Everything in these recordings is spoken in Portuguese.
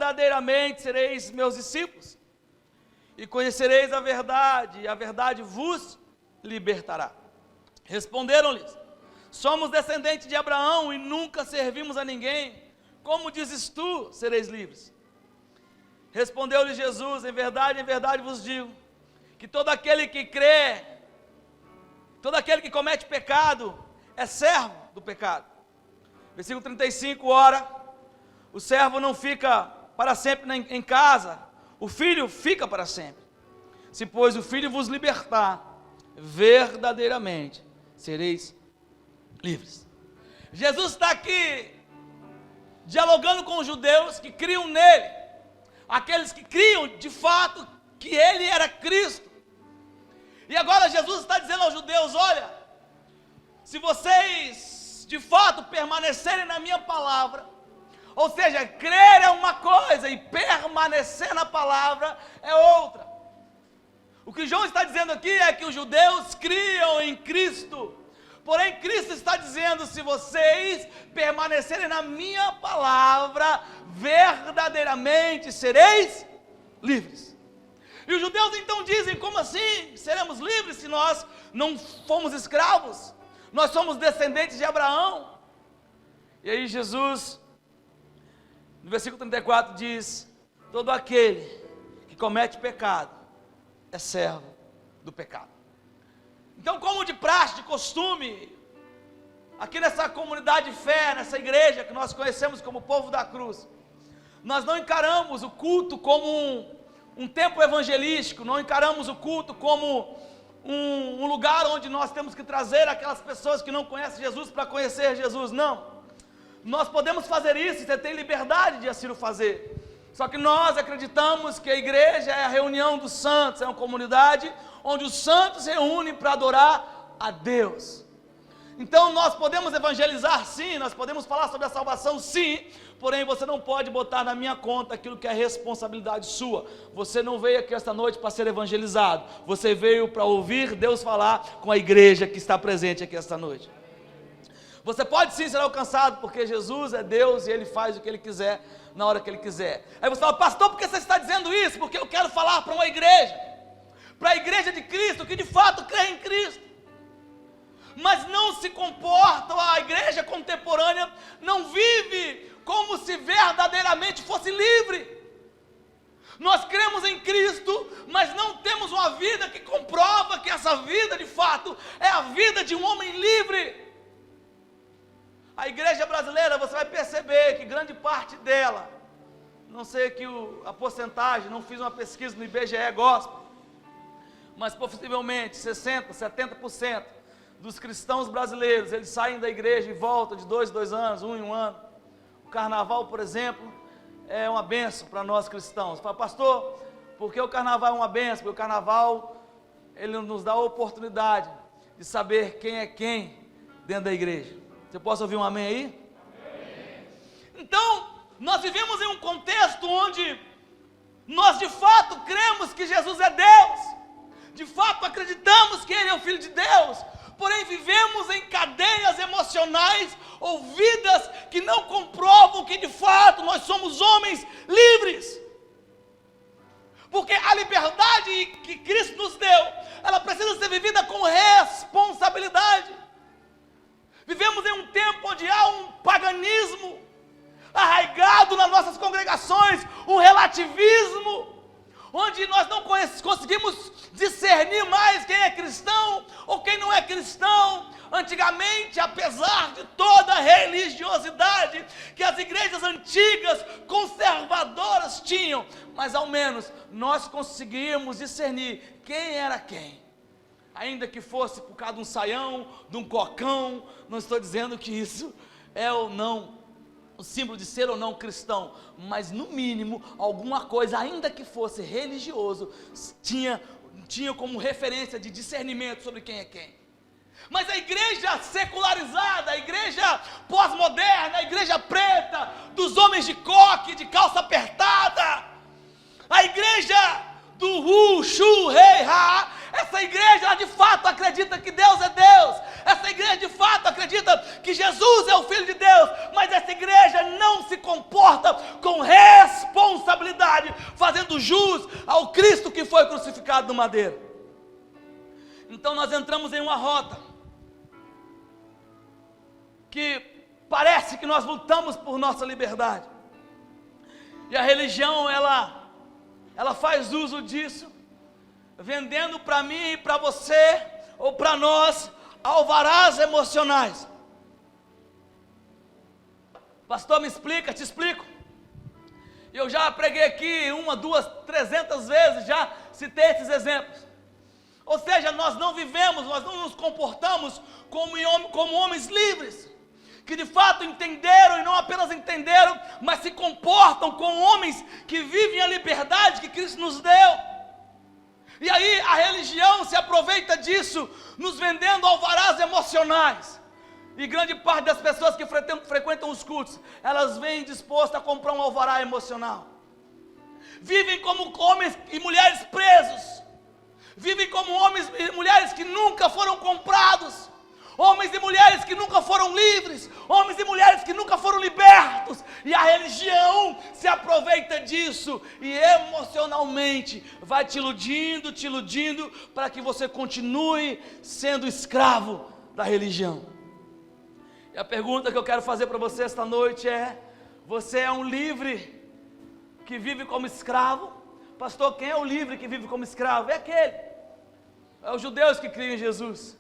verdadeiramente sereis meus discípulos, e conhecereis a verdade, e a verdade vos libertará. Responderam-lhes: somos descendentes de Abraão e nunca servimos a ninguém. Como dizes tu, sereis livres? Respondeu-lhe Jesus: em verdade vos digo, que todo aquele que crê, todo aquele que comete pecado, é servo do pecado. Versículo 35, ora, o servo não fica para sempre em casa, o filho fica para sempre. Se, pois, o filho vos libertar, verdadeiramente sereis livres. Jesus está aqui dialogando com os judeus que criam nele, aqueles que criam de fato que ele era Cristo. E agora Jesus está dizendo aos judeus: olha, se vocês de fato permanecerem na minha palavra, ou seja, crer é uma coisa e permanecer na palavra é outra. O que João está dizendo aqui é que os judeus criam em Cristo, porém Cristo está dizendo: se vocês permanecerem na minha palavra, verdadeiramente sereis livres. E os judeus então dizem: como assim seremos livres se nós não fomos escravos? Nós somos descendentes de Abraão. E aí Jesus, no versículo 34 diz: todo aquele que comete pecado é servo do pecado. Então, como de praxe, de costume, aqui nessa comunidade de fé, nessa igreja que nós conhecemos como povo da cruz, nós não encaramos o culto como um tempo evangelístico, não encaramos o culto como um lugar onde nós temos que trazer aquelas pessoas que não conhecem Jesus para conhecer Jesus, não. Nós podemos fazer isso, você tem liberdade de assim o fazer. Só que nós acreditamos que a igreja é a reunião dos santos, é uma comunidade onde os santos se reúnem para adorar a Deus. Então nós podemos evangelizar sim, nós podemos falar sobre a salvação sim, porém você não pode botar na minha conta aquilo que é responsabilidade sua. Você não veio aqui esta noite para ser evangelizado, você veio para ouvir Deus falar com a igreja que está presente aqui esta noite. Você pode sim ser alcançado, porque Jesus é Deus e Ele faz o que Ele quiser, na hora que Ele quiser. Aí você fala: pastor, por que você está dizendo isso? Porque eu quero falar para uma igreja, para a igreja de Cristo, que de fato crê em Cristo, mas não se comporta, a igreja contemporânea não vive como se verdadeiramente fosse livre. Nós cremos em Cristo, mas não temos uma vida que comprova que essa vida de fato é a vida de um homem livre. A igreja brasileira, você vai perceber que grande parte dela, não sei aqui a porcentagem, não fiz uma pesquisa no IBGE Gospel, mas possivelmente 60%, 70% dos cristãos brasileiros, eles saem da igreja e voltam de 2 em 2 anos, 1 em 1 ano. O carnaval, por exemplo, é uma bênção para nós cristãos. Você fala: pastor, por que o carnaval é uma bênção? Porque o carnaval, ele nos dá a oportunidade de saber quem é quem dentro da igreja. Você pode ouvir um amém aí? Amém. Então, nós vivemos em um contexto onde nós de fato cremos que Jesus é Deus, de fato acreditamos que Ele é o Filho de Deus, porém vivemos em cadeias emocionais ou vidas que não comprovam que de fato nós somos homens livres. Porque a liberdade que Cristo nos deu, ela precisa ser vivida com responsabilidade. Vivemos em um tempo onde há um paganismo arraigado nas nossas congregações, um relativismo, onde nós não conseguimos discernir mais quem é cristão ou quem não é cristão. Antigamente, apesar de toda a religiosidade que as igrejas antigas, conservadoras tinham, mas ao menos nós conseguíamos discernir quem era quem. Ainda que fosse por causa de um saião, de um cocão, não estou dizendo que isso é ou não o símbolo de ser ou não cristão, mas no mínimo alguma coisa, ainda que fosse religioso, tinha como referência de discernimento sobre quem é quem. Mas a igreja secularizada, a igreja pós-moderna, a igreja preta, dos homens de coque, de calça apertada, a igreja do Hu, Shu, Rei, Ha, essa igreja ela de fato acredita que Deus é Deus, essa igreja de fato acredita que Jesus é o Filho de Deus, mas essa igreja não se comporta com responsabilidade do madeiro. Então nós entramos em uma rota que parece que nós lutamos por nossa liberdade. E a religião, ela faz uso disso, vendendo para mim e para você, ou para nós, alvarás emocionais. Pastor, me explica, te explico. Eu já preguei aqui 1, 2, 300 vezes, já citei esses exemplos. Ou seja, nós não vivemos, nós não nos comportamos como homens livres, que de fato entenderam, e não apenas entenderam, mas se comportam como homens que vivem a liberdade que Cristo nos deu. E aí a religião se aproveita disso, nos vendendo alvarás emocionais. E grande parte das pessoas que frequentam os cultos, elas vêm dispostas a comprar um alvará emocional. Vivem como homens e mulheres presos. Vivem como homens e mulheres que nunca foram comprados. Homens e mulheres que nunca foram livres. Homens e mulheres que nunca foram libertos. E a religião se aproveita disso e emocionalmente vai te iludindo, para que você continue sendo escravo da religião. E a pergunta que eu quero fazer para você esta noite é: você é um livre que vive como escravo? Pastor, quem é o livre que vive como escravo? É aquele. É os judeus que criam em Jesus.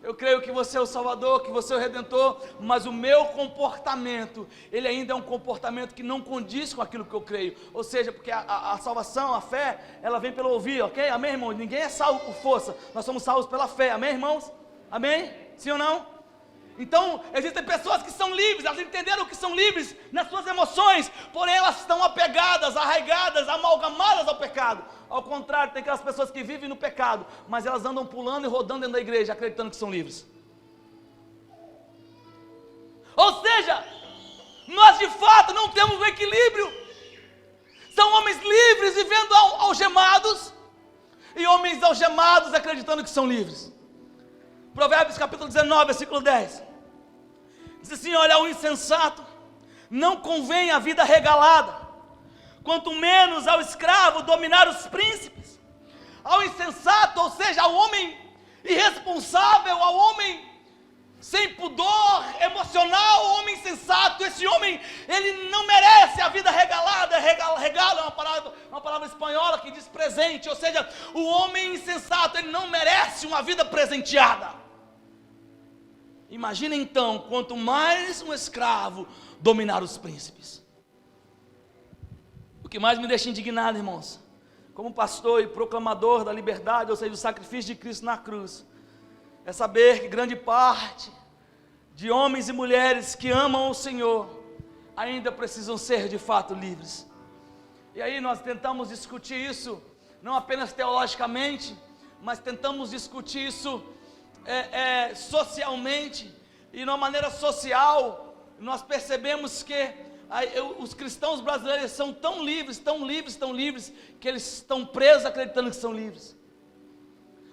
Eu creio que você é o Salvador, que você é o Redentor, mas o meu comportamento, ele ainda é um comportamento que não condiz com aquilo que eu creio. Ou seja, porque a salvação, a fé, ela vem pelo ouvir, ok? Amém, irmãos? Ninguém é salvo por força, nós somos salvos pela fé, amém, irmãos? Amém? Sim ou não? Então, existem pessoas que são livres, elas entenderam que são livres nas suas emoções, porém elas estão apegadas, arraigadas, amalgamadas ao pecado. Ao contrário, tem aquelas pessoas que vivem no pecado, mas elas andam pulando e rodando dentro da igreja, acreditando que são livres. Ou seja, nós de fato não temos um equilíbrio. São homens livres vivendo algemados, e homens algemados acreditando que são livres. Provérbios capítulo 19, versículo 10. Diz assim: olha, ao insensato não convém a vida regalada, quanto menos ao escravo dominar os príncipes. Ao insensato, ou seja, ao homem irresponsável, ao homem sem pudor emocional, ao homem insensato, esse homem, ele não merece a vida regalada. Regalo é uma palavra espanhola que diz presente, ou seja, o homem insensato, ele não merece uma vida presenteada. Imagina então, quanto mais um escravo dominar os príncipes. O que mais me deixa indignado, irmãos, como pastor e proclamador da liberdade, ou seja, do sacrifício de Cristo na cruz, é saber que grande parte de homens e mulheres que amam o Senhor ainda precisam ser de fato livres. E aí nós tentamos discutir isso, não apenas teologicamente, mas tentamos discutir isso socialmente. E de uma maneira social, nós percebemos que os cristãos brasileiros são tão livres, que eles estão presos acreditando que são livres.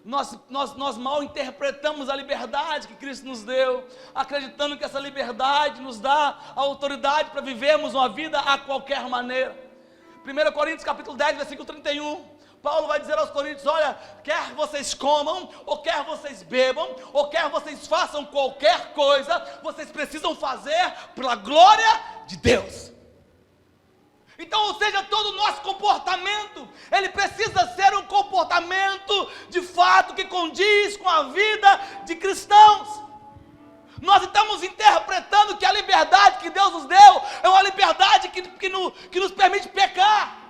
Nós mal interpretamos a liberdade que Cristo nos deu, acreditando que essa liberdade nos dá a autoridade para vivermos uma vida a qualquer maneira. 1 Coríntios capítulo 10, versículo 31, Paulo vai dizer aos coríntios: olha, quer vocês comam, ou quer vocês bebam, ou quer vocês façam qualquer coisa, vocês precisam fazer pela glória de Deus. Então, ou seja, todo o nosso comportamento, ele precisa ser um comportamento de fato que condiz com a vida de cristãos. Nós estamos interpretando que a liberdade que Deus nos deu é uma liberdade que nos permite pecar.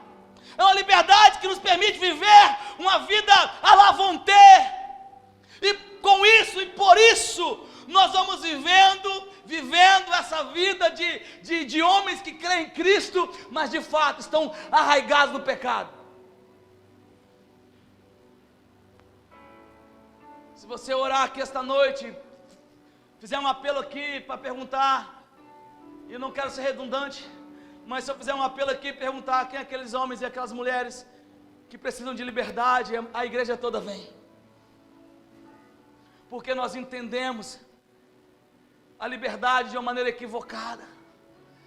É uma liberdade que nos permite viver uma vida à la vontade. E com isso e por isso, nós vamos vivendo essa vida de homens que creem em Cristo, mas de fato estão arraigados no pecado. Se você orar aqui esta noite, fizer um apelo aqui para perguntar, e eu não quero ser redundante, mas se eu fizer um apelo aqui e perguntar quem é aqueles homens e aquelas mulheres que precisam de liberdade, a igreja toda vem. Porque nós entendemos a liberdade de uma maneira equivocada.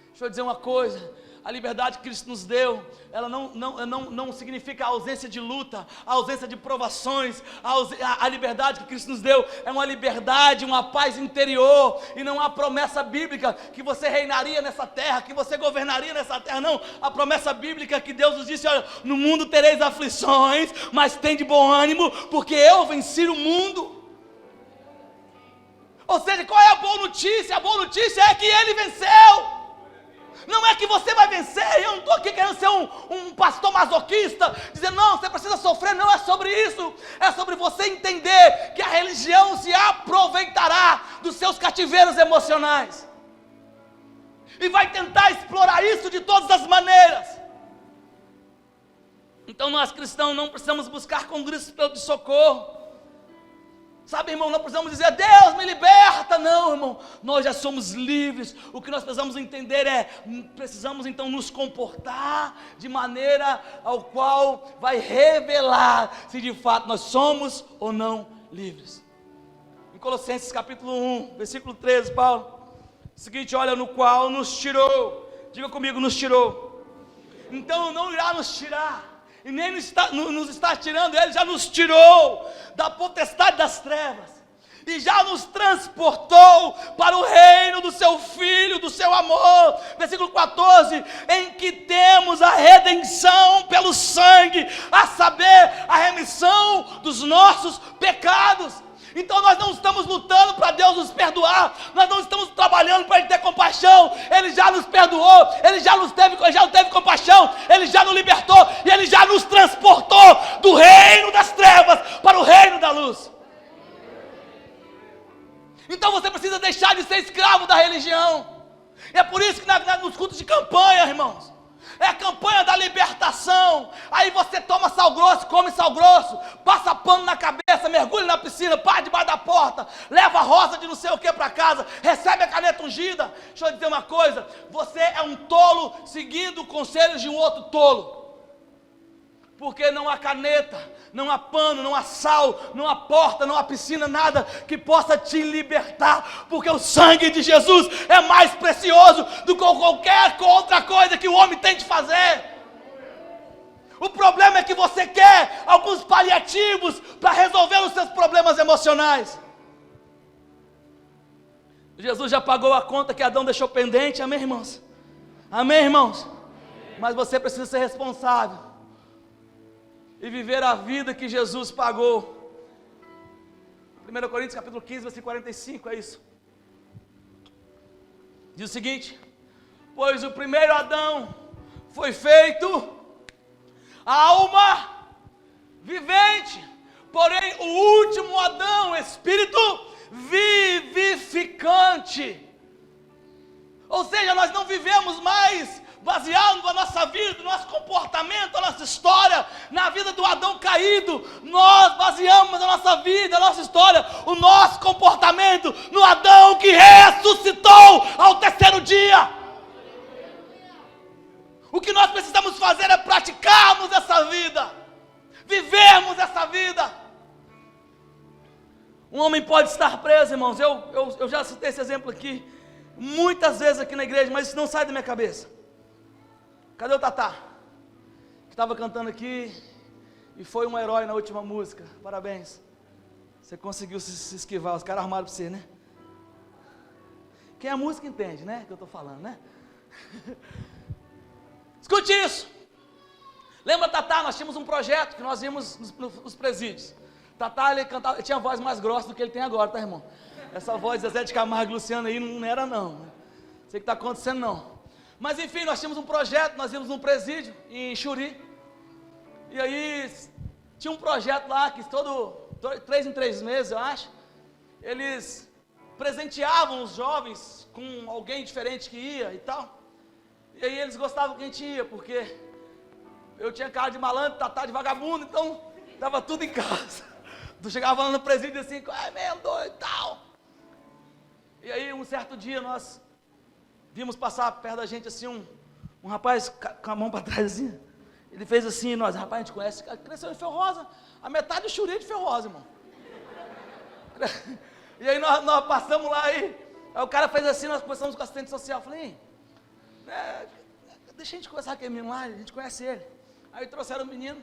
Deixa eu dizer uma coisa: A liberdade que Cristo nos deu, ela não significa a ausência de luta, a ausência de provações. A liberdade que Cristo nos deu é uma liberdade, uma paz interior. E não há promessa bíblica que você reinaria nessa terra, que você governaria nessa terra, não. A promessa bíblica que Deus nos disse: olha, no mundo tereis aflições, mas tende bom ânimo, porque eu venci o mundo. Ou seja, qual é a boa notícia? A boa notícia é que Ele venceu. Não é que você vai vencer. Eu não estou aqui querendo ser um pastor masoquista, dizendo, não, você precisa sofrer. Não é sobre isso. É sobre você entender que a religião se aproveitará dos seus cativeiros emocionais. E vai tentar explorar isso de todas as maneiras. Então nós cristãos não precisamos buscar com gritos de socorro. Sabe, irmão, não precisamos dizer, Deus me liberta. Não, irmão, nós já somos livres. O que nós precisamos entender é, precisamos então nos comportar de maneira ao qual vai revelar se de fato nós somos ou não livres. Em Colossenses capítulo 1, versículo 13, Paulo, o seguinte, olha, no qual nos tirou, diga comigo, nos tirou. Então não irá nos tirar, e nem nos está tirando, Ele já nos tirou da potestade das trevas, e já nos transportou para o reino do seu Filho, do seu amor. Versículo 14, em que temos a redenção pelo sangue, a saber, a remissão dos nossos pecados. Então nós não estamos lutando para Deus nos perdoar, nós não estamos trabalhando para Ele ter compaixão. Ele já nos perdoou, Ele já teve compaixão, Ele já nos libertou, e Ele já nos transportou do reino das trevas para o reino da luz. Então você precisa deixar de ser escravo da religião. É por isso que nos cultos de campanha, irmãos, é a campanha da libertação. Aí você toma sal grosso, come sal grosso, passa pano na cabeça, mergulha na piscina, para debaixo da porta, leva a rosa de não sei o que para casa, recebe a caneta ungida. Deixa eu dizer uma coisa, você é um tolo seguindo conselhos de um outro tolo. Porque não há caneta, não há pano, não há sal, não há porta, não há piscina, nada que possa te libertar. Porque o sangue de Jesus é mais precioso do que qualquer outra coisa que o homem tem de fazer. O problema é que você quer alguns paliativos para resolver os seus problemas emocionais. Jesus já pagou a conta que Adão deixou pendente, amém, irmãos? Amém, irmãos? Mas você precisa ser responsável e viver a vida que Jesus pagou. 1 Coríntios capítulo 15, versículo 45, é isso. Diz o seguinte: pois o primeiro Adão foi feito alma vivente, porém o último Adão, espírito vivificante. Ou seja, nós não vivemos mais baseado na nossa vida, no nosso comportamento, a nossa história, na vida do Adão caído. Nós baseamos a nossa vida, a nossa história, o nosso comportamento no Adão que ressuscitou ao terceiro dia. O que nós precisamos fazer é praticarmos essa vida, vivermos essa vida. Um homem pode estar preso, irmãos, eu já citei esse exemplo aqui muitas vezes aqui na igreja, mas isso não sai da minha cabeça. Cadê o Tatá? Que estava cantando aqui e foi um herói na última música. Parabéns. Você conseguiu se esquivar, os caras armaram para você, né? Quem é música entende, né? Que eu estou falando, né? Escute isso. Lembra, Tatá, nós tínhamos um projeto que nós íamos nos presídios. Tatá, ele cantava, ele tinha a voz mais grossa do que ele tem agora, tá, irmão? Essa voz de Zezé de Camargo e Luciano aí não era não. Não sei o que está acontecendo não. Mas enfim, nós tínhamos um projeto, nós íamos num presídio em Xuri. E aí, tinha um projeto lá que 3 em 3 meses, eu acho, eles presenteavam os jovens com alguém diferente que ia e tal. E aí eles gostavam que a gente ia, porque eu tinha cara de malandro, Tatá de vagabundo, então estava tudo em casa. Tu chegava lá no presídio assim, é mesmo doido e tal. E aí um certo dia nós vimos passar perto da gente assim um rapaz com a mão para trás assim. Ele fez assim, nós, rapaz, a gente conhece, cresceu em Ferrosa, a metade do Xuri é de Ferrosa, irmão. E aí nós passamos lá aí o cara fez assim, nós conversamos com o assistente social, falei, deixa a gente conversar com aquele menino lá, a gente conhece ele. Aí trouxeram o menino,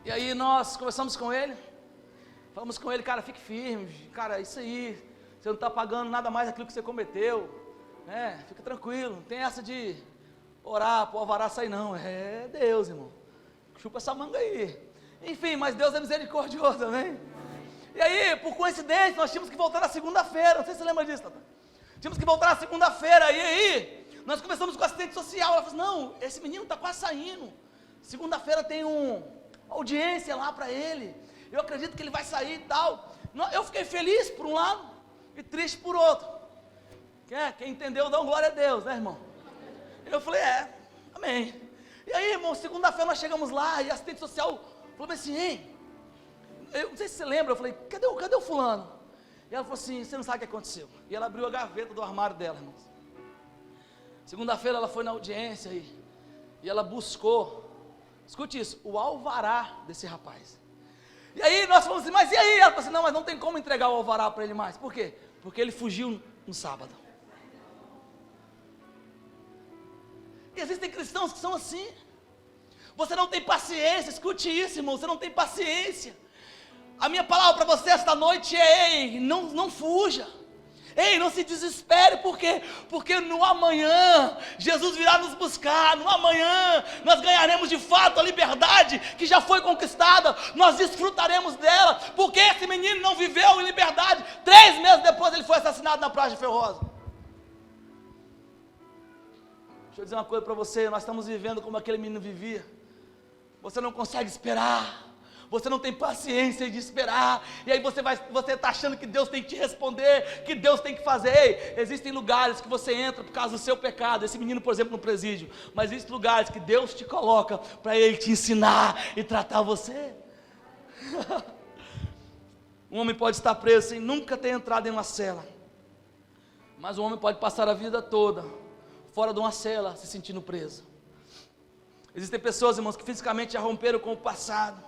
e aí nós conversamos com ele, falamos com ele, cara, fique firme, cara, isso aí, você não está pagando nada mais daquilo que você cometeu, né? Fica tranquilo, não tem essa de orar para o alvará sair não, é Deus, irmão, chupa essa manga aí. Enfim, mas Deus é misericordioso, amém? E aí, por coincidência, nós tínhamos que voltar na segunda-feira, não sei se você lembra disso, Tata. Tínhamos que voltar na segunda-feira, e aí, nós começamos com a assistente social, ela falou assim, não, esse menino está quase saindo, segunda-feira tem uma audiência lá para ele, eu acredito que ele vai sair e tal. Eu fiquei feliz por um lado, e triste por outro. Quem entendeu, dá glória a Deus, né, irmão? Eu falei, amém. E aí, irmão, segunda-feira nós chegamos lá, e a assistente social falou assim, hein, eu não sei se você lembra, eu falei, cadê o fulano? E ela falou assim, você não sabe o que aconteceu. E ela abriu a gaveta do armário dela, irmãos. Segunda-feira ela foi na audiência e ela buscou, escute isso, o alvará desse rapaz. E aí nós falamos assim, mas e aí? Ela falou assim, não, mas não tem como entregar o alvará para ele mais. Por quê? Porque ele fugiu no sábado. E existem cristãos que são assim. Você não tem paciência, escute isso, irmão, você não tem paciência. A minha palavra para você esta noite é, ei, não fuja. Ei, não se desespere, por quê? Porque no amanhã, Jesus virá nos buscar, no amanhã, nós ganharemos de fato a liberdade que já foi conquistada, nós desfrutaremos dela, porque esse menino não viveu em liberdade, 3 meses depois ele foi assassinado na Praia de Ferrosa. Deixa eu dizer uma coisa para você, nós estamos vivendo como aquele menino vivia, você não consegue esperar, você não tem paciência de esperar, e aí você está achando que Deus tem que te responder, que Deus tem que fazer. Ei, existem lugares que você entra por causa do seu pecado, esse menino, por exemplo, no presídio, mas existem lugares que Deus te coloca para Ele te ensinar e tratar você. Um homem pode estar preso sem nunca ter entrado em uma cela, mas um homem pode passar a vida toda fora de uma cela, se sentindo preso. Existem pessoas, irmãos, que fisicamente já romperam com o passado,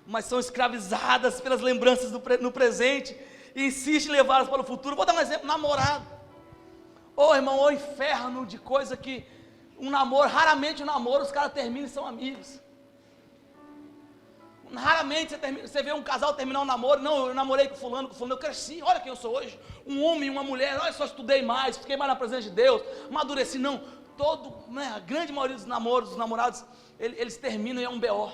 mas são escravizadas pelas lembranças no presente e insistem em levá-las para o futuro. Vou dar um exemplo, namorado. Irmão, inferno de coisa que raramente um namoro os caras terminam e são amigos. Raramente você vê um casal terminar um namoro, não, eu namorei com fulano, eu cresci, olha quem eu sou hoje, um homem e uma mulher, olha só, estudei mais, fiquei mais na presença de Deus, amadureci, não, a grande maioria dos namorados, eles terminam e é um B.O.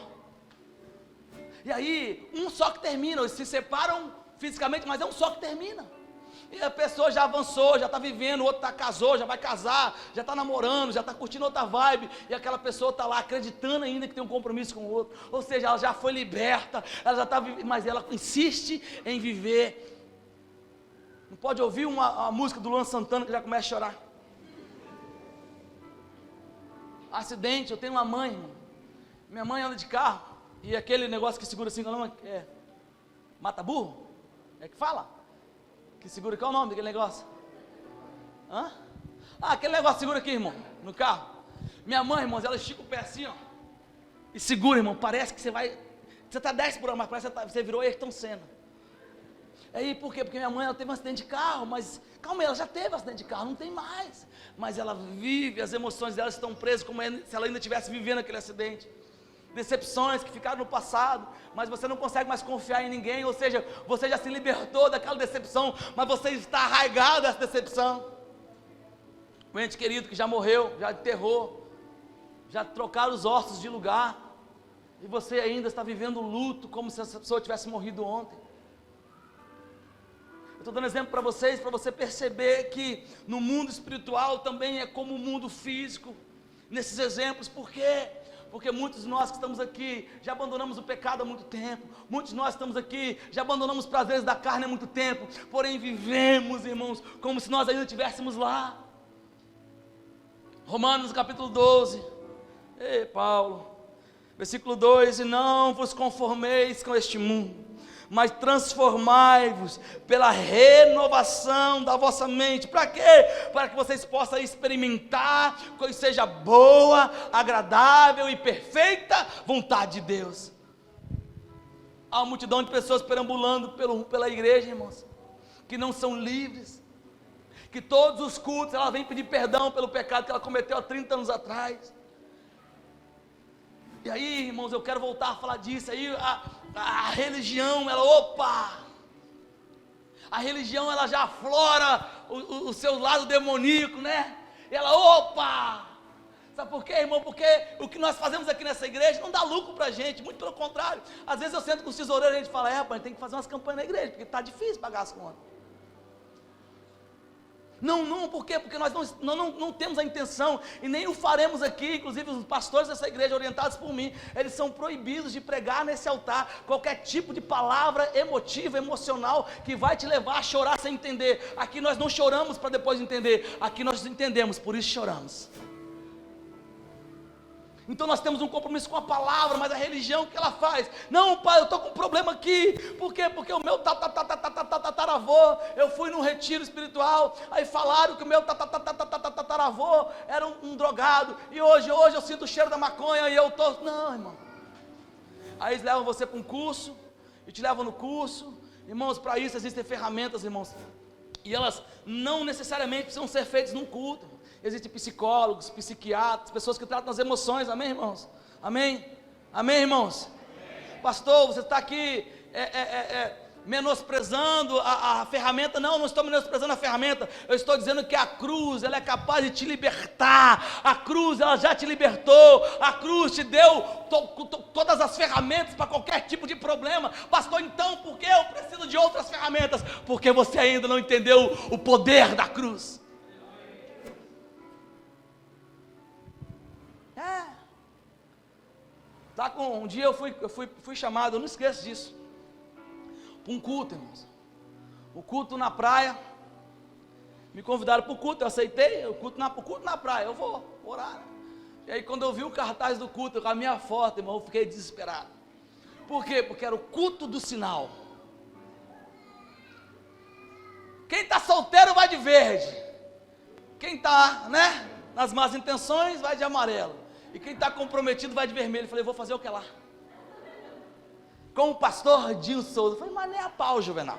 E aí, um só que termina, eles se separam fisicamente, mas é um só que termina. E a pessoa já avançou, já está vivendo, o outro casou, já vai casar, já está namorando, já está curtindo outra vibe, e aquela pessoa está lá acreditando ainda que tem um compromisso com o outro. Ou seja, ela já foi liberta, ela já está vivendo, mas ela insiste em viver. Não pode ouvir a música do Luan Santana que já começa a chorar. Acidente, eu tenho uma mãe, irmão. Minha mãe anda de carro. E aquele negócio que segura assim, qual é o nome? Mata burro? É que fala? Que segura, qual é o nome daquele negócio? Aquele negócio que segura aqui, irmão, no carro. Minha mãe, irmãos, ela estica o pé assim, ó. E segura, irmão, parece que você está 10 por hora, mas parece que você virou Ayrton Senna. Aí, por quê? Porque minha mãe, ela teve um acidente de carro, mas, calma aí, ela já teve um acidente de carro, não tem mais. Mas ela vive, as emoções dela estão presas, como se ela ainda estivesse vivendo aquele acidente. Decepções que ficaram no passado, mas você não consegue mais confiar em ninguém, ou seja, você já se libertou daquela decepção, mas você está arraigado dessa decepção. Um ente querido que já morreu, já enterrou, já trocaram os ossos de lugar, e você ainda está vivendo o luto, como se essa pessoa tivesse morrido ontem. Eu estou dando exemplo para vocês, para você perceber que no mundo espiritual também é como o mundo físico, nesses exemplos, por quê? Porque muitos de nós que estamos aqui já abandonamos o pecado há muito tempo, muitos de nós que estamos aqui já abandonamos os prazeres da carne há muito tempo, porém vivemos, irmãos, como se nós ainda estivéssemos lá. Romanos capítulo 12, Paulo, versículo 2, e não vos conformeis com este mundo, mas transformai-vos pela renovação da vossa mente. Para quê? Para que vocês possam experimentar que seja boa, agradável e perfeita vontade de Deus. Há uma multidão de pessoas perambulando pela igreja, irmãos, que não são livres, que todos os cultos ela vem pedir perdão pelo pecado que ela cometeu há 30 anos atrás. E aí, irmãos, eu quero voltar a falar disso. Aí a religião, a religião ela já aflora o seu lado demoníaco, né? E ela, sabe por quê, irmão? Porque o que nós fazemos aqui nessa igreja não dá lucro pra gente, muito pelo contrário. Às vezes eu sento com os tesoureiros e a gente fala, rapaz, tem que fazer umas campanhas na igreja, porque está difícil pagar as contas. Não, por quê? Porque nós não temos a intenção, e nem o faremos aqui. Inclusive os pastores dessa igreja, orientados por mim, eles são proibidos de pregar nesse altar qualquer tipo de palavra emotiva, emocional, que vai te levar a chorar sem entender. Aqui nós não choramos para depois entender, aqui nós entendemos, por isso choramos. Então nós temos um compromisso com a palavra, mas a religião, o que ela faz? Não, pai, eu estou com um problema aqui. Por quê? Porque o meu tataravô, eu fui num retiro espiritual, aí falaram que o meu tataravô era um drogado, e hoje eu sinto o cheiro da maconha, e eu estou... Não, irmão. Aí eles levam você para um curso, e te levam no curso. Irmãos, para isso existem ferramentas, irmãos, e elas não necessariamente precisam ser feitas num culto. Existem psicólogos, psiquiatras, pessoas que tratam as emoções, amém, irmãos? Amém? Amém, irmãos? Amém. Pastor, você está aqui menosprezando a ferramenta. Não estou menosprezando a ferramenta. Eu estou dizendo que a cruz, ela é capaz de te libertar. A cruz, ela já te libertou. A cruz te deu todas as ferramentas para qualquer tipo de problema. Pastor, então por que eu preciso de outras ferramentas? Porque você ainda não entendeu o poder da cruz. Um dia eu fui chamado, eu não esqueço disso, para um culto, irmãos. O culto na praia. Me convidaram para o culto, eu aceitei. O culto na praia, eu vou orar. E aí quando eu vi o cartaz do culto com a minha foto, irmão, eu fiquei desesperado. Por quê? Porque era o culto do sinal. Quem está solteiro vai de verde. Quem está, nas más intenções vai de amarelo. E quem está comprometido vai de vermelho. Eu falei, vou fazer o que lá? Com o pastor Dinho Souza. Eu falei, mas nem a pau, Juvenal.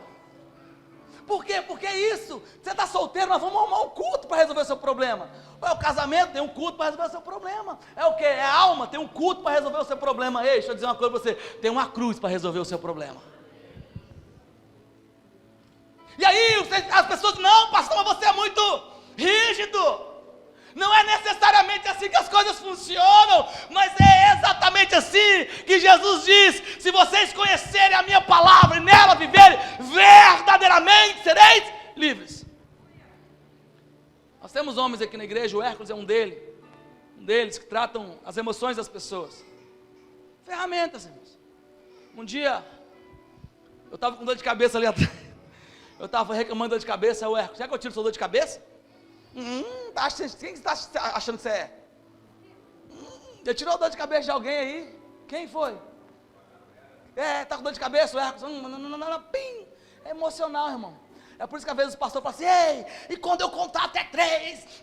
Por quê? Porque é isso. Você está solteiro, nós vamos arrumar um culto para resolver o seu problema. É o casamento, tem um culto para resolver o seu problema. É o quê? É a alma, tem um culto para resolver o seu problema. Ei, deixa eu dizer uma coisa para você. Tem uma cruz para resolver o seu problema. E aí, as pessoas, não, pastor, mas você é muito rígido. Não é necessariamente assim que as coisas funcionam, mas é exatamente assim que Jesus diz: se vocês conhecerem a minha palavra e nela viverem, verdadeiramente sereis livres. Nós temos homens aqui na igreja, o Hércules é um deles que tratam as emoções das pessoas. Ferramentas, irmãos. Um dia, eu estava com dor de cabeça ali atrás, eu estava reclamando de dor de cabeça, aí o Hércules, será que eu tiro sua dor de cabeça? Quem está achando que você é? Já tirou a dor de cabeça de alguém aí? Quem foi? Está com dor de cabeça, o Hércules? Pim! É emocional, irmão. É por isso que às vezes o pastor fala assim, ei, e quando eu contar até 3,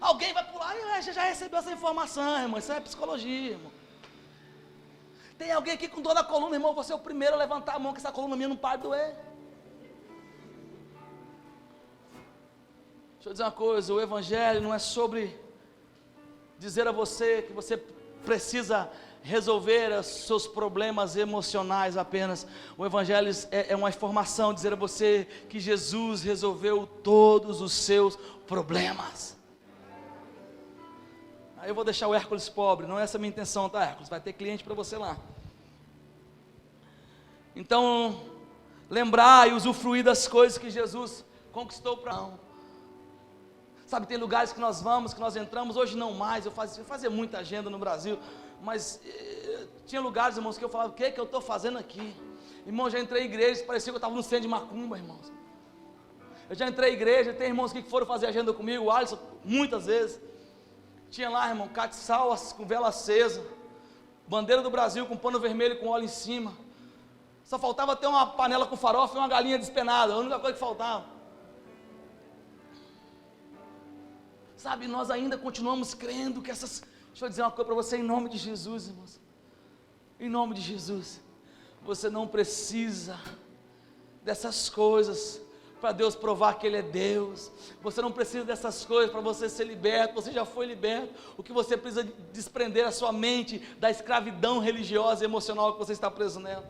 alguém vai pular. Você já recebeu essa informação, irmão. Isso é psicologia, irmão. Tem alguém aqui com dor na coluna, irmão, você é o primeiro a levantar a mão, que essa coluna minha não para de doer. Deixa eu dizer uma coisa, o evangelho não é sobre dizer a você que você precisa resolver os seus problemas emocionais apenas. O evangelho é uma informação, dizer a você que Jesus resolveu todos os seus problemas. Aí eu vou deixar o Hércules pobre, não é essa a minha intenção, tá, Hércules? Vai ter cliente para você lá. Então, lembrar e usufruir das coisas que Jesus conquistou para nós. Sabe, tem lugares que nós vamos, que nós entramos, hoje não mais, eu fazia muita agenda no Brasil, mas tinha lugares, irmãos, que eu falava, o que eu estou fazendo aqui? Irmão, já entrei em igrejas, parecia que eu estava no centro de macumba, irmãos. Eu já entrei em igreja, tem irmãos que foram fazer agenda comigo, o Alisson, muitas vezes. Tinha lá, irmão, catiçal com vela acesa, bandeira do Brasil com pano vermelho com óleo em cima. Só faltava ter uma panela com farofa e uma galinha despenada, a única coisa que faltava. Sabe, nós ainda continuamos crendo que essas... Deixa eu dizer uma coisa para você, em nome de Jesus, irmãos. Em nome de Jesus. Você não precisa dessas coisas para Deus provar que Ele é Deus. Você não precisa dessas coisas para você ser liberto, você já foi liberto. O que você precisa é desprender a sua mente da escravidão religiosa e emocional que você está preso nela.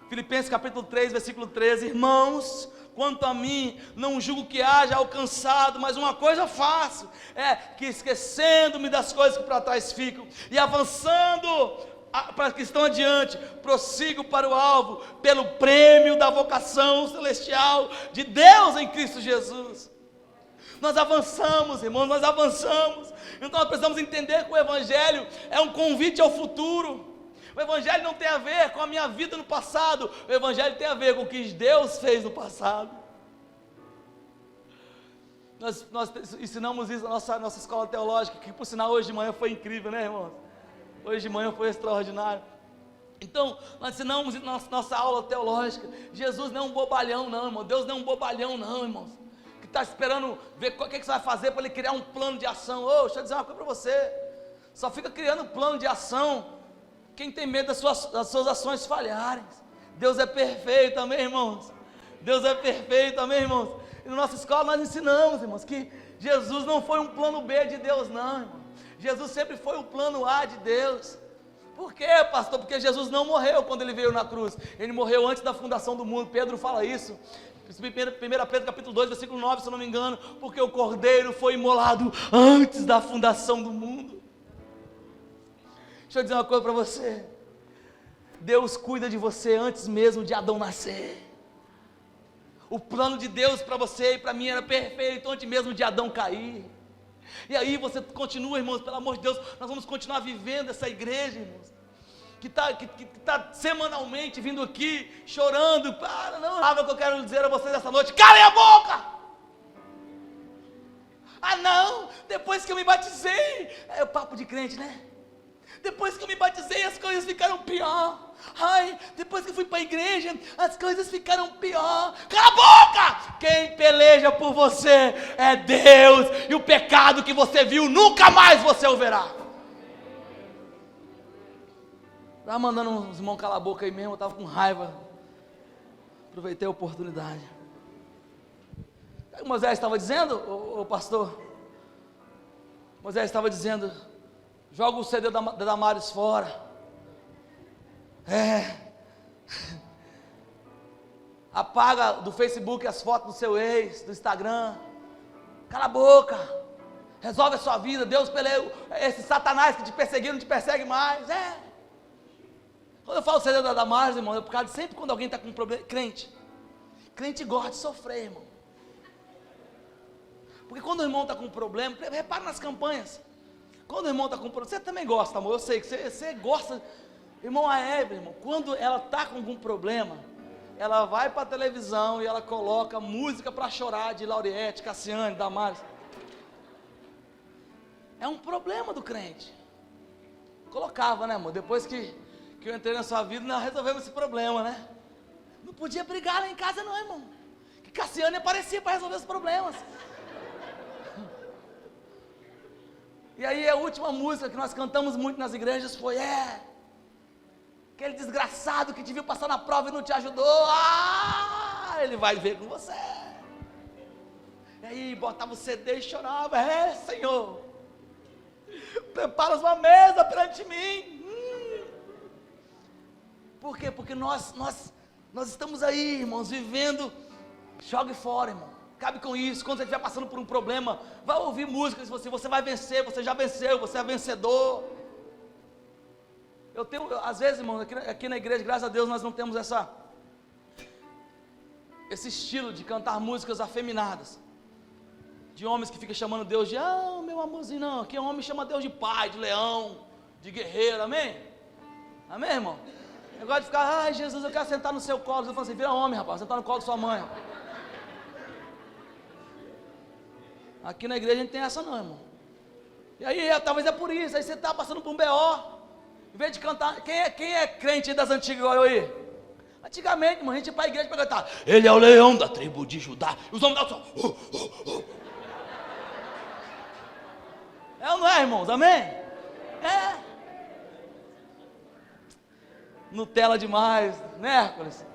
Filipenses capítulo 3, versículo 13, irmãos, quanto a mim, não julgo que haja alcançado, mas uma coisa faço, é que esquecendo-me das coisas que para trás ficam, e avançando para que estão adiante, prossigo para o alvo, pelo prêmio da vocação celestial de Deus em Cristo Jesus. Nós avançamos, irmãos, nós avançamos. Então nós precisamos entender que o Evangelho é um convite ao futuro. O Evangelho não tem a ver com a minha vida no passado, o Evangelho tem a ver com o que Deus fez no passado. Nós ensinamos isso na nossa escola teológica, que por sinal hoje de manhã foi incrível, né, irmãos? Hoje de manhã foi extraordinário. Então, nós ensinamos na nossa aula teológica, Jesus não é um bobalhão não, irmão, Deus não é um bobalhão não, irmãos, que está esperando ver o que você vai fazer para Ele criar um plano de ação. Deixa eu dizer uma coisa para você, só fica criando plano de ação quem tem medo das suas ações falharem. Deus é perfeito, amém, irmãos? Deus é perfeito, amém, irmãos? E na nossa escola nós ensinamos, irmãos, que Jesus não foi um plano B de Deus não, irmão. Jesus sempre foi o plano A de Deus. Por quê, pastor? Porque Jesus não morreu quando Ele veio na cruz. Ele morreu antes da fundação do mundo. Pedro fala isso. 1 Pedro capítulo 2, versículo 9, se eu não me engano. Porque o Cordeiro foi imolado antes da fundação do mundo. Deixa eu dizer uma coisa para você. Deus cuida de você antes mesmo de Adão nascer. O plano de Deus para você e para mim era perfeito antes mesmo de Adão cair. E aí você continua, irmãos, pelo amor de Deus, nós vamos continuar vivendo essa igreja, irmãos, que tá semanalmente vindo aqui, chorando. Não, sabe o que eu quero dizer a vocês essa noite? Calem a boca! Não, depois que eu me batizei, é o papo de crente, né? Depois que eu me batizei, as coisas ficaram pior. Depois que eu fui para a igreja, as coisas ficaram pior. Cala a boca! Quem peleja por você é Deus, e o pecado que você viu, nunca mais você o verá. Estava mandando uns irmãos calar a boca aí mesmo, eu estava com raiva. Aproveitei a oportunidade. O que Moisés estava dizendo, o pastor? Moisés estava dizendo: joga o CD da Damares fora. Apaga do Facebook as fotos do seu ex, do Instagram. Cala a boca. Resolve a sua vida. Deus peleou. Esse Satanás que te perseguiu não te persegue mais. Quando eu falo CD da Damares, irmão, é por causa de sempre quando alguém está com um problema. Crente gosta de sofrer, irmão. Porque quando o irmão está com um problema, repara nas campanhas. Quando o irmão está com um problema, você também gosta, amor, eu sei que você gosta. Irmão, a Eva, irmão, quando ela está com algum problema, ela vai para a televisão e ela coloca música para chorar de Lauriette, Cassiane, Damares. É um problema do crente. Colocava, né, amor? Depois que eu entrei na sua vida, nós resolvemos esse problema, né? Não podia brigar lá em casa não, irmão. Que Cassiane aparecia para resolver os problemas. E aí a última música que nós cantamos muito nas igrejas foi aquele desgraçado que te viu passar na prova e não te ajudou, ele vai ver com você. E aí botava o CD e chorava: Senhor, prepara uma mesa perante mim. Por quê? Porque nós estamos aí, irmãos, vivendo. Jogue fora, irmão. Cabe com isso. Quando você estiver passando por um problema, vai ouvir músicas, você vai vencer, você já venceu, você é vencedor. Às vezes, irmão, aqui na igreja, graças a Deus, nós não temos esse estilo de cantar músicas afeminadas, de homens que ficam chamando Deus de, meu amorzinho, não, aqui homem chama Deus de pai, de leão, de guerreiro, amém? Amém, irmão? Negócio de ficar, Jesus, eu quero sentar no seu colo. Eu falo assim: vira homem, rapaz, sentar no colo de sua mãe, rapaz. Aqui na igreja a gente tem essa não, irmão. E aí, talvez é por isso. Aí você está passando por um BO, em vez de cantar. Quem é crente das antigas igual eu aí? Antigamente, irmão, a gente ia para a igreja para cantar: Ele é o leão da tribo de Judá. E os homens davam só. É ou não é, irmãos? Amém? Nutella demais, né, Hércules?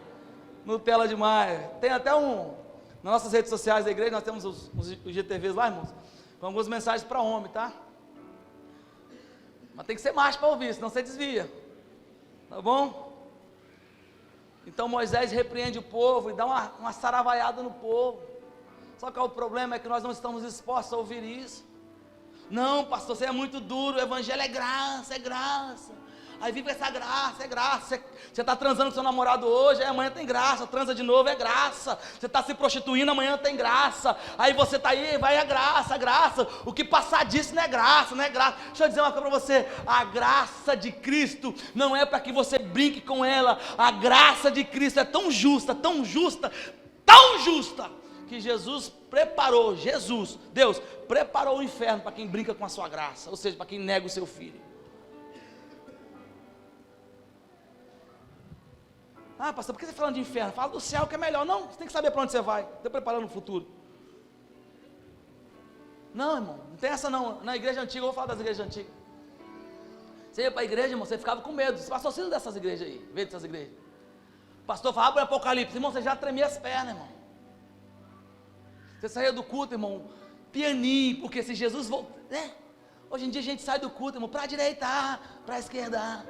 Nutella demais. Tem até nas nossas redes sociais da igreja, nós temos os GTVs lá, irmãos, com algumas mensagens para homem, tá? Mas tem que ser macho para ouvir, senão você desvia. Tá bom? Então Moisés repreende o povo e dá uma saravaiada no povo. Só que o problema é que nós não estamos dispostos a ouvir isso. Não, pastor, você é muito duro, o evangelho é graça, é graça. Aí vive essa graça, é graça. Você está transando com seu namorado hoje, aí amanhã tem graça, transa de novo, é graça. Você está se prostituindo, amanhã tem graça. Aí você está aí, vai, é graça, graça. O que passar disso não é graça, não é graça. Deixa eu dizer uma coisa para você, a graça de Cristo não é para que você brinque com ela. A graça de Cristo é tão justa, tão justa, tão justa, que Deus preparou o inferno para quem brinca com a sua graça, ou seja, para quem nega o seu filho. Ah, pastor, por que você está falando de inferno? Fala do céu que é melhor. Não, você tem que saber para onde você vai. Estou preparando o futuro. Não, irmão, não tem essa não. Na igreja antiga, eu vou falar das igrejas antigas. Você ia para a igreja, irmão, você ficava com medo. Você passou sendo dessas igrejas aí, veio dessas igrejas. O pastor falava para o Apocalipse, irmão, você já tremia as pernas, irmão. Você saía do culto, irmão, pianinho, porque se Jesus voltar, né? Hoje em dia a gente sai do culto, irmão, para a direita, para a esquerda,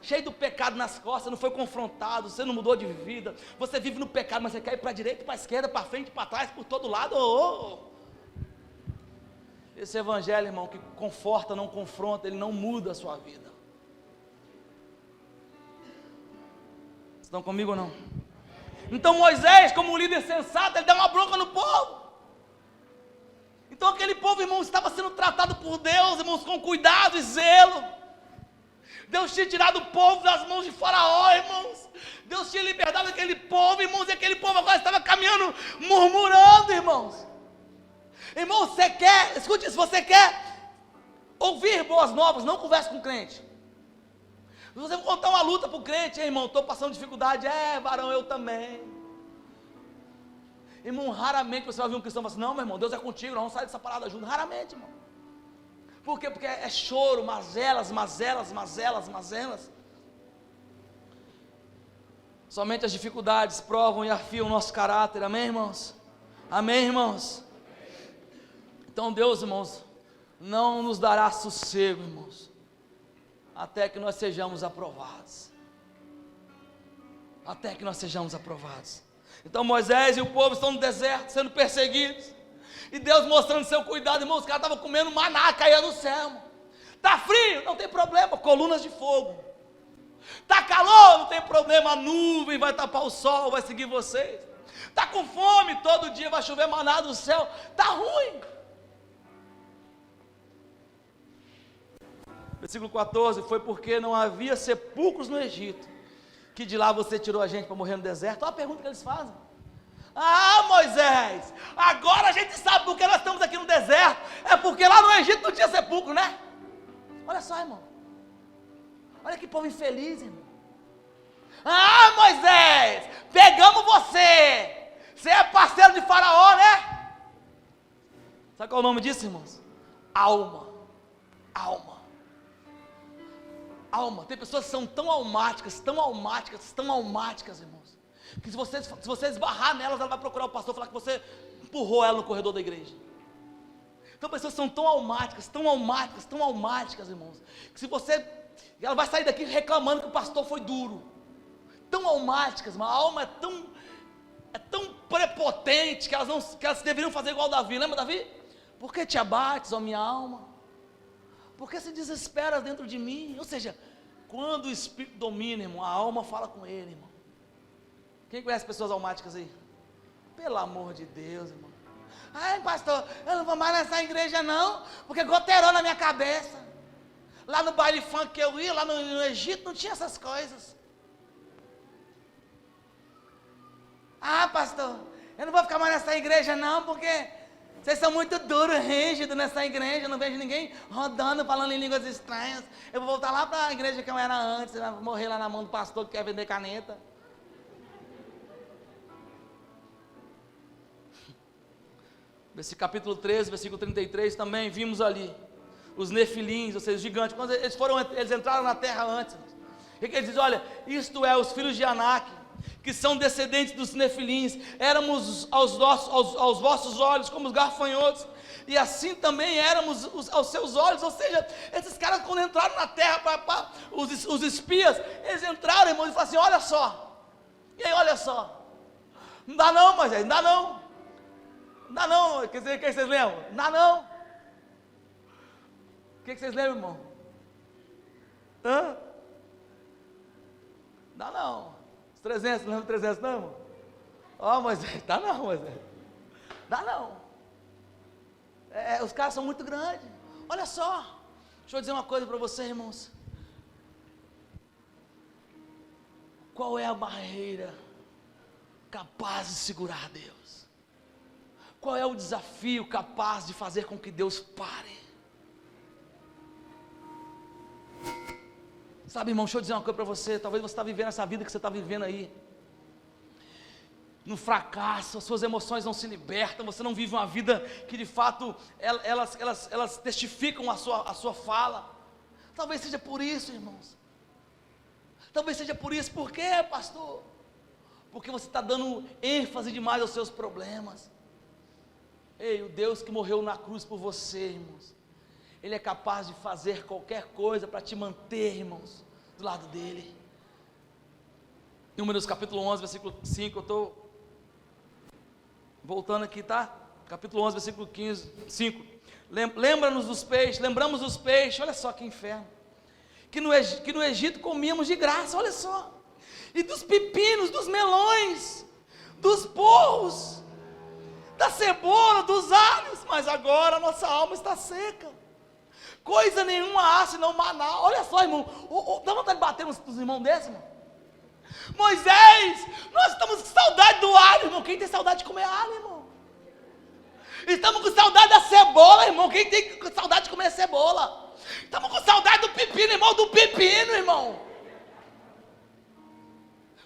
cheio do pecado nas costas, não foi confrontado, você não mudou de vida, você vive no pecado, mas você quer ir para a direita, para a esquerda, para frente, para trás, por todo lado. Esse evangelho, irmão, que conforta, não confronta, ele não muda a sua vida. Estão comigo ou não? Então Moisés, como um líder sensato, ele dá uma bronca no povo. Então aquele povo, irmãos, estava sendo tratado por Deus, irmãos, com cuidado e zelo. Deus tinha tirado o povo das mãos de Faraó, irmãos. Deus tinha libertado aquele povo, irmãos, e aquele povo agora estava caminhando, murmurando, irmãos. Irmão, você quer, escute, se você quer ouvir boas novas, não converse com o crente. Se você for contar uma luta para o crente, irmão, estou passando dificuldade, varão, eu também. Irmão, raramente você vai ouvir um cristão falar assim, não, meu irmão, Deus é contigo, nós vamos sair dessa parada junto. Raramente, irmão. Por quê? Porque é choro, mazelas. Somente as dificuldades provam e afiam o nosso caráter, amém, irmãos? Amém, irmãos? Então Deus, irmãos, não nos dará sossego, irmãos, até que nós sejamos aprovados. Até que nós sejamos aprovados. Então Moisés e o povo estão no deserto, sendo perseguidos, e Deus mostrando seu cuidado, irmãos, os caras estavam comendo maná, caía do céu. Está frio? Não tem problema, colunas de fogo. Está calor? Não tem problema, a nuvem vai tapar o sol, vai seguir vocês. Está com fome? Todo dia vai chover maná do céu. Está ruim. Versículo 14, foi porque não havia sepulcros no Egito, que de lá você tirou a gente para morrer no deserto. Olha a pergunta que eles fazem. Ah, Moisés, agora a gente sabe por que nós estamos aqui no deserto. É porque lá no Egito não tinha sepulcro, né? Olha só, irmão. Olha que povo infeliz, irmão. Ah, Moisés, pegamos você. Você é parceiro de Faraó, né? Sabe qual é o nome disso, irmãos? Alma. Tem pessoas que são tão almáticas, irmãos, que se você esbarrar nelas, ela vai procurar o pastor e falar que você empurrou ela no corredor da igreja. Então pessoas são tão almáticas, irmãos, que se você, ela vai sair daqui reclamando que o pastor foi duro. Tão almáticas, mas a alma é tão prepotente que elas deveriam fazer igual Davi. Lembra Davi? Por que te abates, ó minha alma? Por que se desesperas dentro de mim? Ou seja, quando o Espírito domina, irmão, a alma fala com ele, irmão. Quem conhece pessoas almáticas aí? Pelo amor de Deus, irmão. Ai, pastor, eu não vou mais nessa igreja não, porque goteirou na minha cabeça. Lá no baile funk que eu ia, lá no Egito, não tinha essas coisas. Ah, pastor, eu não vou ficar mais nessa igreja não, porque vocês são muito duros, rígidos nessa igreja, eu não vejo ninguém rodando, falando em línguas estranhas. Eu vou voltar lá para a igreja que eu era antes, eu vou morrer lá na mão do pastor que quer vender caneta. Nesse capítulo 13, versículo 33, também vimos ali os nefilins, ou seja, os gigantes. Quando eles entraram na terra antes, o que eles dizem? Olha, isto é os filhos de Anak, que são descendentes dos nefilins, éramos aos vossos olhos como os gafanhotos, e assim também éramos aos seus olhos. Ou seja, esses caras, quando entraram na terra, os espias, eles entraram, irmãos, e falaram assim: olha só, e aí, olha só, não dá não, Moisés, não dá não, não dá não. Quer dizer, o que vocês lembram? Não dá não. O que vocês lembram, irmão? Hã? Dá não. Os 300, não lembra 300 não, irmão? Ó, Moisés, dá não, Moisés, dá não. Os caras são muito grandes. Olha só, deixa eu dizer uma coisa para vocês, irmãos. Qual é a barreira capaz de segurar Deus? Qual é o desafio capaz de fazer com que Deus pare? Sabe, irmão, deixa eu dizer uma coisa para você. Talvez você está vivendo essa vida que você está vivendo aí, no fracasso, as suas emoções não se libertam, você não vive uma vida que de fato elas testificam a sua fala. Talvez seja por isso, irmãos. Talvez seja por isso. Por quê, pastor? Porque você está dando ênfase demais aos seus problemas. Ei, o Deus que morreu na cruz por você, irmãos, Ele é capaz de fazer qualquer coisa para te manter, irmãos, do lado dEle. Números capítulo 11, versículo 5, eu estou voltando aqui, tá? Capítulo 11, versículo 5. Lembra-nos dos peixes, lembramos dos peixes, olha só que inferno. Que no Egito comíamos de graça, olha só. E dos pepinos, dos melões, dos porros, da cebola, dos alhos. Mas agora a nossa alma está seca. Coisa nenhuma há senão maná. Olha só, irmão, dá vontade de bater nos irmãos desses, irmão? Moisés, nós estamos com saudade do alho, irmão. Quem tem saudade de comer alho, irmão? Estamos com saudade da cebola, irmão. Quem tem saudade de comer cebola? Estamos com saudade do pepino, irmão. Do pepino, irmão.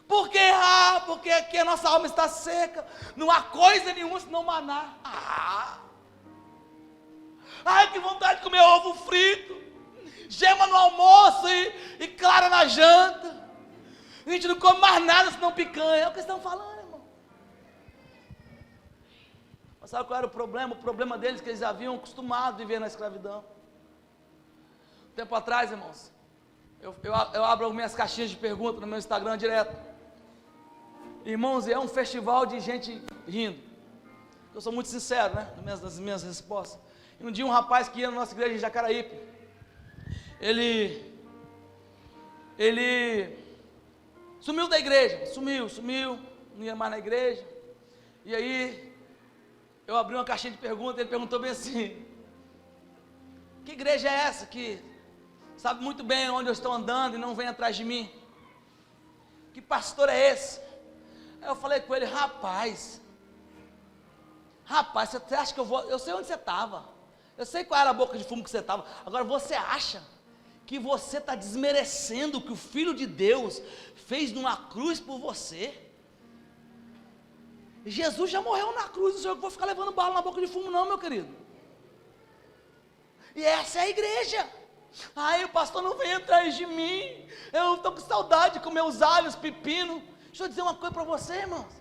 Por quê? Porque aqui a nossa alma está seca. Não há coisa nenhuma senão maná. Ai, que vontade de comer ovo frito, gema no almoço e clara na janta. A gente não come mais nada senão picanha. É o que estão falando, irmão. Mas sabe qual era o problema? O problema deles é que eles haviam acostumado a viver na escravidão. Um tempo atrás, irmãos, eu abro as minhas caixinhas de perguntas no meu Instagram direto. Irmãos, é um festival de gente rindo. Eu sou muito sincero, né, nas minhas respostas. E um dia um rapaz que ia na nossa igreja em Jacaraípe, ele sumiu da igreja, sumiu, não ia mais na igreja. E aí, eu abri uma caixinha de perguntas, ele perguntou bem assim: que igreja é essa que sabe muito bem onde eu estou andando e não vem atrás de mim? Que pastor é esse? Aí eu falei com ele: rapaz, você acha que eu sei onde você estava, eu sei qual era a boca de fumo que você estava, agora você acha que você está desmerecendo o que o Filho de Deus fez numa cruz por você? Jesus já morreu na cruz, não sou eu que vou ficar levando bala na boca de fumo não, meu querido. E essa é a igreja. Ai, o pastor não vem atrás de mim, eu estou com saudade de comer os alhos, pepino. Deixa eu dizer uma coisa para você, irmãos.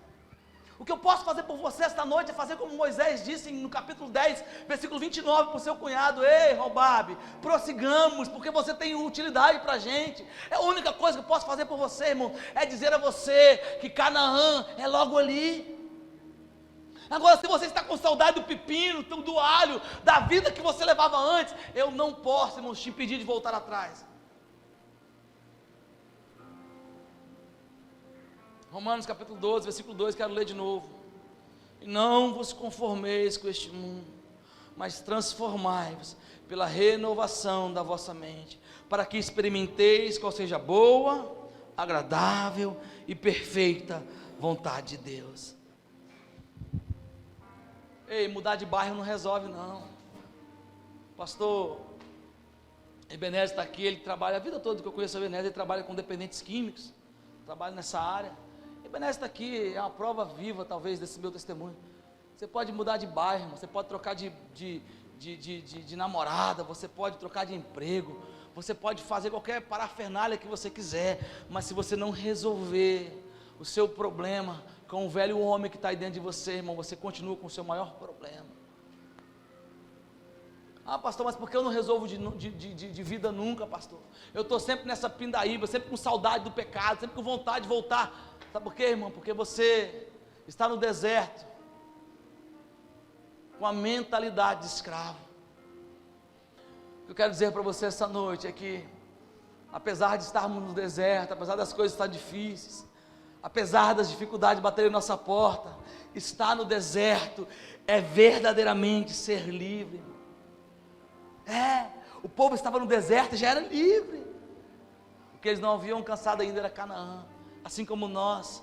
O que eu posso fazer por você esta noite é fazer como Moisés disse no capítulo 10, versículo 29, para o seu cunhado: ei, Robabe, prossigamos, porque você tem utilidade para a gente. É a única coisa que eu posso fazer por você, irmão, é dizer a você que Canaã é logo ali. Agora, se você está com saudade do pepino, do alho, da vida que você levava antes, eu não posso, irmãos, te impedir de voltar atrás. Romanos capítulo 12, versículo 2, quero ler de novo. E não vos conformeis com este mundo, mas transformai-vos pela renovação da vossa mente, para que experimenteis qual seja a boa, agradável e perfeita vontade de Deus. Ei, mudar de bairro não resolve não. O pastor Ebenezer está aqui, ele trabalha, a vida toda que eu conheço o Ebenezer, ele trabalha com dependentes químicos, trabalha nessa área. Ebenezer está aqui, é uma prova viva talvez desse meu testemunho. Você pode mudar de bairro, você pode trocar de namorada, você pode trocar de emprego, você pode fazer qualquer parafernália que você quiser, mas se você não resolver o seu problema com o velho homem que está aí dentro de você, irmão, você continua com o seu maior problema. Ah, pastor, mas por que eu não resolvo de vida nunca, pastor? Eu estou sempre nessa pindaíba, sempre com saudade do pecado, sempre com vontade de voltar. Sabe por quê, irmão? Porque você está no deserto, com a mentalidade de escravo. O que eu quero dizer para você essa noite é que, apesar de estarmos no deserto, apesar das coisas estarem difíceis, apesar das dificuldades baterem em nossa porta, estar no deserto é verdadeiramente ser livre. O povo estava no deserto e já era livre. O que eles não haviam alcançado ainda era Canaã. Assim como nós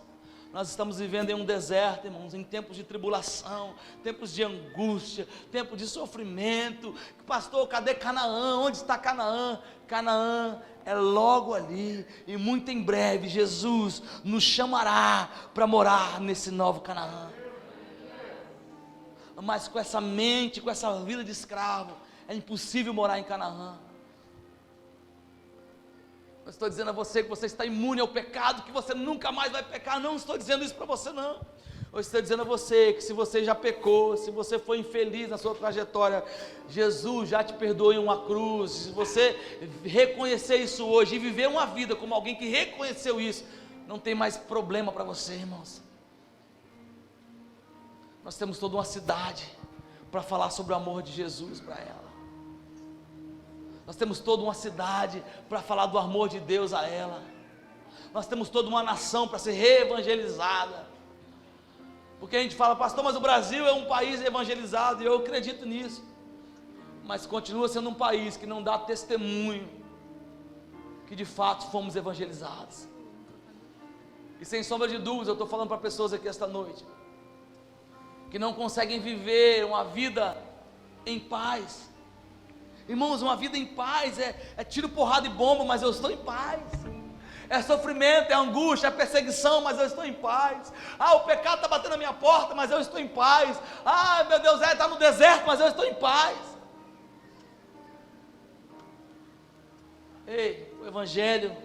estamos vivendo em um deserto, irmãos, em tempos de tribulação, tempos de angústia, tempos de sofrimento. Pastor, cadê Canaã? Onde está Canaã? Canaã é logo ali, e muito em breve Jesus nos chamará para morar nesse novo Canaã. Mas com essa mente, com essa vida de escravo, é impossível morar em Canaã. Eu estou dizendo a você que você está imune ao pecado, que você nunca mais vai pecar. Não estou dizendo isso para você, não. Eu estou dizendo a você que se você já pecou, se você foi infeliz na sua trajetória, Jesus já te perdoou em uma cruz. Se você reconhecer isso hoje e viver uma vida como alguém que reconheceu isso, não tem mais problema para você, irmãos. Nós temos toda uma cidade para falar sobre o amor de Jesus para ela. Nós temos toda uma cidade para falar do amor de Deus a ela. Nós temos toda uma nação para ser reevangelizada. Porque a gente fala, pastor, mas o Brasil é um país evangelizado, e eu acredito nisso. Mas continua sendo um país que não dá testemunho que de fato fomos evangelizados. E sem sombra de dúvidas, eu estou falando para pessoas aqui esta noite que não conseguem viver uma vida em paz. Irmãos, uma vida em paz é tiro, porrada e bomba, mas eu estou em paz. É sofrimento, é angústia, é perseguição, mas eu estou em paz. Ah, o pecado está batendo na minha porta, mas eu estou em paz. Ah, meu Deus, está no deserto, mas eu estou em paz. Ei, o evangelho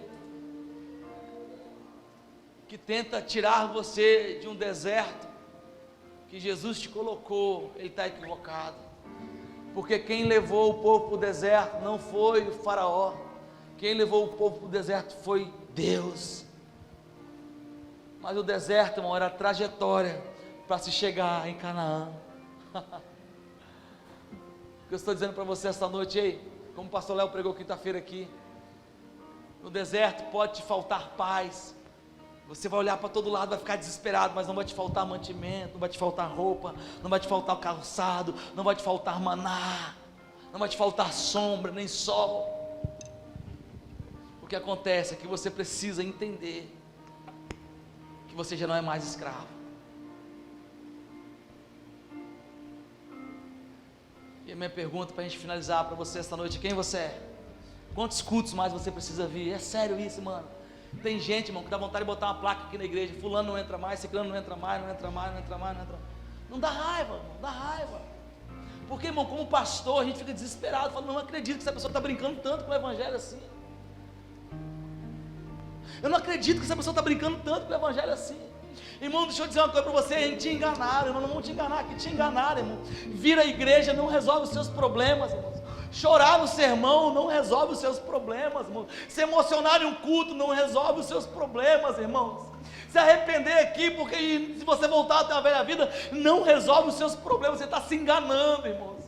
que tenta tirar você de um deserto que Jesus te colocou, ele está equivocado. Porque quem levou o povo para o deserto não foi o faraó. Quem levou o povo para o deserto foi Deus. Mas o deserto, irmão, era a trajetória para se chegar em Canaã. O que eu estou dizendo para você esta noite, aí, como o pastor Léo pregou quinta-feira aqui, no deserto pode te faltar paz. Você vai olhar para todo lado, vai ficar desesperado, mas não vai te faltar mantimento, não vai te faltar roupa, não vai te faltar calçado, não vai te faltar maná, não vai te faltar sombra, nem sol. O que acontece é que você precisa entender que você já não é mais escravo. E a minha pergunta para a gente finalizar para você esta noite: quem você é? Quantos cultos mais você precisa vir? É sério isso, mano. Tem gente, irmão, que dá vontade de botar uma placa aqui na igreja: fulano não entra mais, ciclano não entra mais, não entra mais, não entra mais, não entra mais. Não dá raiva, irmão, dá raiva. Porque, irmão, como pastor, a gente fica desesperado, fala, não acredito que essa pessoa está brincando tanto com o evangelho assim. Eu não acredito que essa pessoa está brincando tanto com o evangelho assim. Irmão, deixa eu dizer uma coisa para você: a gente te enganaram, irmão, não vão te enganar, que te enganaram, irmão. Vir à igreja não resolve os seus problemas, irmão. Chorar no sermão não resolve os seus problemas, irmão. Se emocionar em um culto não resolve os seus problemas, irmãos. Se arrepender aqui, porque se você voltar até a velha vida, não resolve os seus problemas. Você está se enganando, irmãos.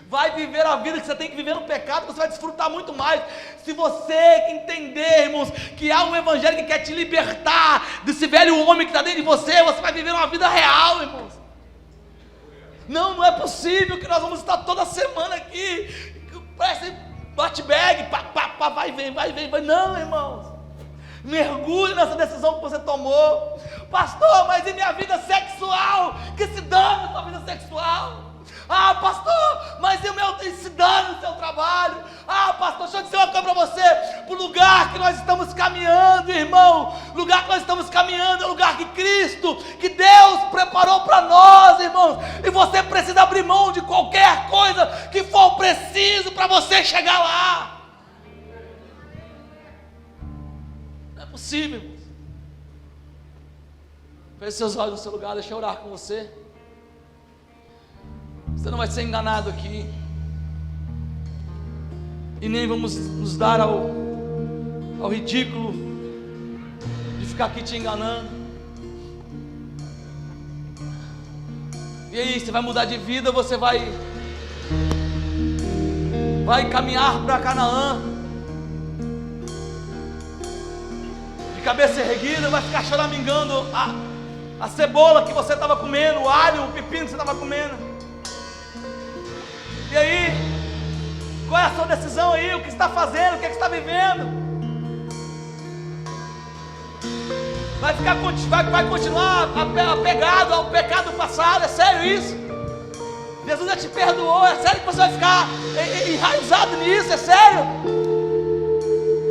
Vai viver a vida que você tem que viver no pecado, você vai desfrutar muito mais. Se você entender, irmãos, que há um evangelho que quer te libertar desse velho homem que está dentro de você, você vai viver uma vida real, irmãos. Não é possível que nós vamos estar toda semana aqui, parece bate-bag, vai, vem, vai. Não, irmãos, mergulhe nessa decisão que você tomou. Pastor, mas e minha vida sexual? Que se dane a sua vida sexual. Ah, pastor, mas e o meu, se dane o seu trabalho. Ah, pastor, deixa eu dizer uma coisa para você: para o lugar que nós estamos caminhando, irmão, o lugar que nós estamos caminhando é o lugar que Cristo, que Deus preparou para nós, irmãos. E você precisa abrir mão de qualquer coisa que for preciso para você chegar lá. Não é possível, irmãos. Feche seus olhos no seu lugar, deixa eu orar com você. Você não vai ser enganado aqui. E nem vamos nos dar ao ridículo de ficar aqui te enganando. E aí, você vai mudar de vida, você vai caminhar para Canaã, de cabeça erguida, vai ficar choramingando a cebola que você estava comendo, o alho, o pepino que você estava comendo. E aí, qual é a sua decisão aí? O que está fazendo? O que está vivendo? Vai continuar apegado ao pecado passado? É sério isso? Jesus já te perdoou, é sério que você vai ficar enraizado nisso? É sério?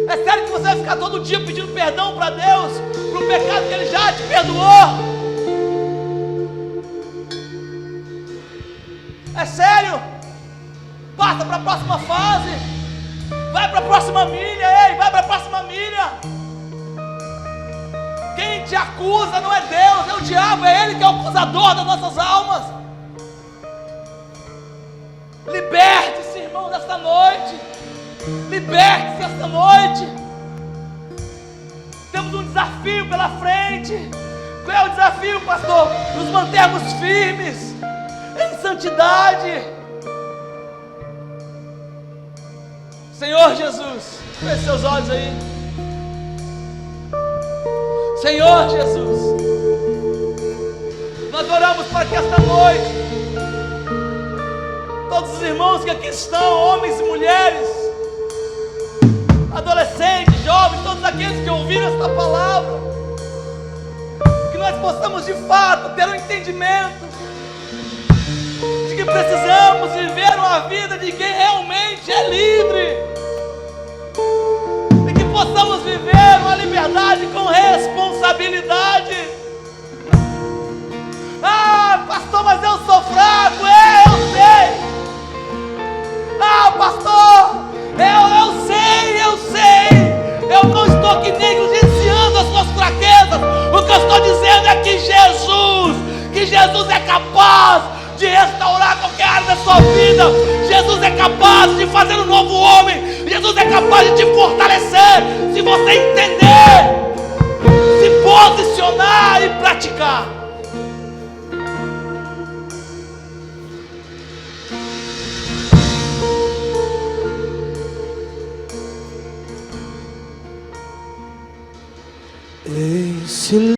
É sério que você vai ficar todo dia pedindo perdão para Deus, para o pecado que Ele já te perdoou? É sério? Passa para a próxima fase. Vai para a próxima milha, ei, vai para a próxima milha. Quem te acusa não é Deus, é o diabo, é Ele que é o acusador das nossas almas. Liberte-se, irmão, desta noite. Liberte-se esta noite. Temos um desafio pela frente. Qual é o desafio, pastor? Nos mantermos firmes em santidade. Senhor Jesus, feche seus olhos aí. Senhor Jesus, nós oramos para que esta noite todos os irmãos que aqui estão, homens e mulheres, adolescentes, jovens, todos aqueles que ouviram esta palavra, que nós possamos de fato ter um entendimento de que precisamos viver uma vida de quem realmente é livre, e que possamos viver uma liberdade com responsabilidade. Ah, pastor, mas eu sou fraco. Eu sei. Ah, pastor, eu sei. Eu não estou aqui negligenciando as suas fraquezas. O que eu estou dizendo é que Jesus é capaz de restaurar qualquer área da sua vida. Jesus é capaz de fazer um novo homem. Jesus é capaz de te fortalecer, se você entender, se posicionar e praticar. Em silêncio